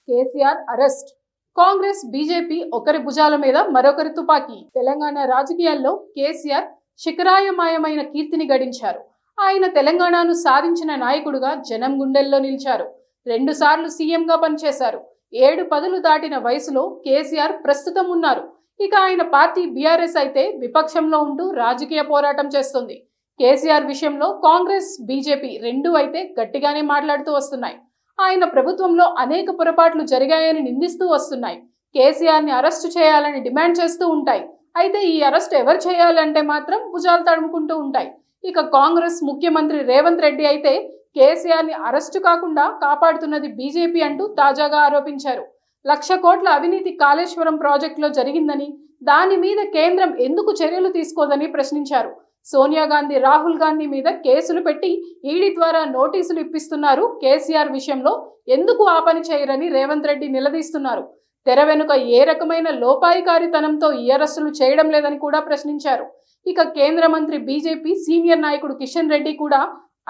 KCR arrest. Congress BJP ఒకరి భుజాల మీద మరొకరి తుపాకీ. తెలంగాణ రాజకీయాల్లో కేసీఆర్ శిఖరాయమాయమైన కీర్తిని గడించారు. ఆయన తెలంగాణను సాధించిన నాయకుడుగా జనం గుండెల్లో నిలిచారు. 2 సార్లు సీఎంగా పనిచేశారు. 7 పదులు దాటిన వయసులో కేసీఆర్ ప్రస్తుతం ఉన్నారు. ఇక ఆయన పార్టీ బీఆర్ఎస్ అయితే విపక్షంలో ఉంటూ రాజకీయ పోరాటం చేస్తుంది. కేసీఆర్ విషయంలో కాంగ్రెస్ బీజేపీ రెండూ అయితే గట్టిగానే మాట్లాడుతూ వస్తున్నాయి. ఆయన ప్రభుత్వంలో అనేక పొరపాట్లు జరిగాయని నిందిస్తూ వస్తున్నాయి. కేసీఆర్ని అరెస్టు చేయాలని డిమాండ్ చేస్తూ ఉంటాయి. అయితే ఈ అరెస్ట్ ఎవరు చేయాలంటే మాత్రం భుజాలు తడుముకుంటూ ఉంటాయి. ఇక కాంగ్రెస్ ముఖ్యమంత్రి రేవంత్ రెడ్డి అయితే కేసీఆర్ని అరెస్టు కాకుండా కాపాడుతున్నది బీజేపీ అంటూ తాజాగా ఆరోపించారు. 1,00,000 కోట్ల అవినీతి కాళేశ్వరం ప్రాజెక్టులో జరిగిందని, దాని మీద కేంద్రం ఎందుకు చర్యలు తీసుకోదని ప్రశ్నించారు. సోనియా గాంధీ, రాహుల్ గాంధీ మీద కేసులు పెట్టి ఈడీ ద్వారా నోటీసులు ఇప్పిస్తున్నారు. కేసీఆర్ విషయంలో ఎందుకు ఆ పని చేయరని రేవంత్ రెడ్డి నిలదీస్తున్నారు. తెర వెనుక ఏ రకమైన లోపాయికారితనంతో ఈ అరెస్టులు చేయడం లేదని కూడా ప్రశ్నించారు. ఇక కేంద్ర మంత్రి బీజేపీ సీనియర్ నాయకుడు కిషన్ రెడ్డి కూడా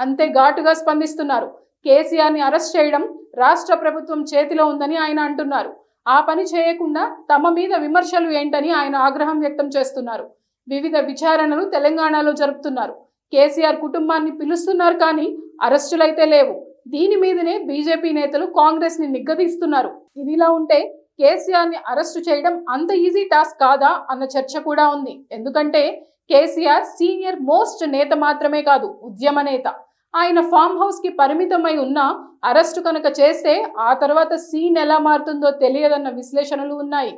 అంతే ఘాటుగా స్పందిస్తున్నారు. కేసీఆర్ని అరెస్ట్ చేయడం రాష్ట్ర ప్రభుత్వం చేతిలో ఉందని ఆయన అంటున్నారు. ఆ పని చేయకుండా తమ మీద విమర్శలు ఏంటని ఆయన ఆగ్రహం వ్యక్తం చేస్తున్నారు. వివిధ విచారణలు తెలంగాణలో జరుపుతున్నారు. కేసీఆర్ కుటుంబాన్ని పిలుస్తున్నారు కానీ అరెస్టులైతే లేవు. దీని మీదనే బీజేపీ నేతలు కాంగ్రెస్ ని నిగ్గదీస్తున్నారు. ఇదిలా ఉంటే కేసీఆర్ని అరెస్టు చేయడం అంత ఈజీ టాస్క్ కాదా అన్న చర్చ కూడా ఉంది. ఎందుకంటే కేసీఆర్ సీనియర్ మోస్ట్ నేత మాత్రమే కాదు, ఉద్యమ నేత. ఆయన ఫామ్ హౌస్ కి పరిమితమై ఉన్న అరెస్టు కనుక చేస్తే ఆ తర్వాత సీన్ ఎలా మారుతుందో తెలియదన్న విశ్లేషణలు ఉన్నాయి.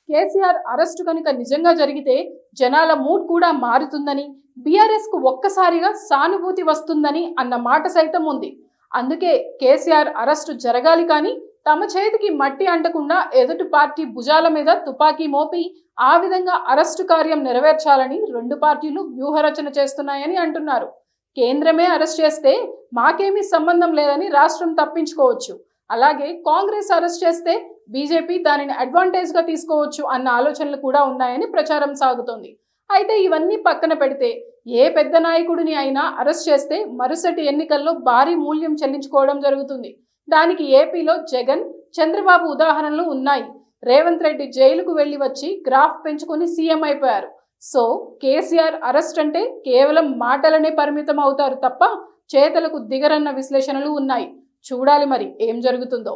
కేసీఆర్ అరెస్టు కనుక నిజంగా జరిగితే జనాల మూడ్ కూడా మారుతుందని, బీఆర్ఎస్ కు ఒక్కసారిగా సానుభూతి వస్తుందని అన్న మాట సైతం ఉంది. అందుకే కేసీఆర్ అరెస్టు జరగాలి కానీ తమ చేతికి మట్టి అంటకుండా ఎదుటి పార్టీ భుజాల మీద తుపాకీ మోపి ఆ విధంగా అరెస్టు కార్యం నెరవేర్చాలని 2 పార్టీలు వ్యూహరచన చేస్తున్నాయని అంటున్నారు. కేంద్రమే అరెస్ట్ చేస్తే మాకేమీ సంబంధం లేదని రాష్ట్రం తప్పించుకోవచ్చు. అలాగే కాంగ్రెస్ అరెస్ట్ చేస్తే బీజేపీ దానిని అడ్వాంటేజ్గా తీసుకోవచ్చు అన్న ఆలోచనలు కూడా ఉన్నాయని ప్రచారం సాగుతోంది. అయితే ఇవన్నీ పక్కన పెడితే ఏ పెద్ద నాయకుడిని అయినా అరెస్ట్ చేస్తే మరుసటి ఎన్నికల్లో భారీ మూల్యం చెల్లించుకోవడం జరుగుతుంది. దానికి ఏపీలో జగన్, చంద్రబాబు ఉదాహరణలు ఉన్నాయి. రేవంత్ రెడ్డి జైలుకు వెళ్లి వచ్చి గ్రాఫ్ పెంచుకుని సీఎం అయిపోయారు. సో కేసీఆర్ అరెస్ట్ అంటే కేవలం మాటలనే పరిమితం అవుతారు తప్ప చేతలకు దిగరన్న విశ్లేషణలు ఉన్నాయి. చూడాలి మరి ఏం జరుగుతుందో.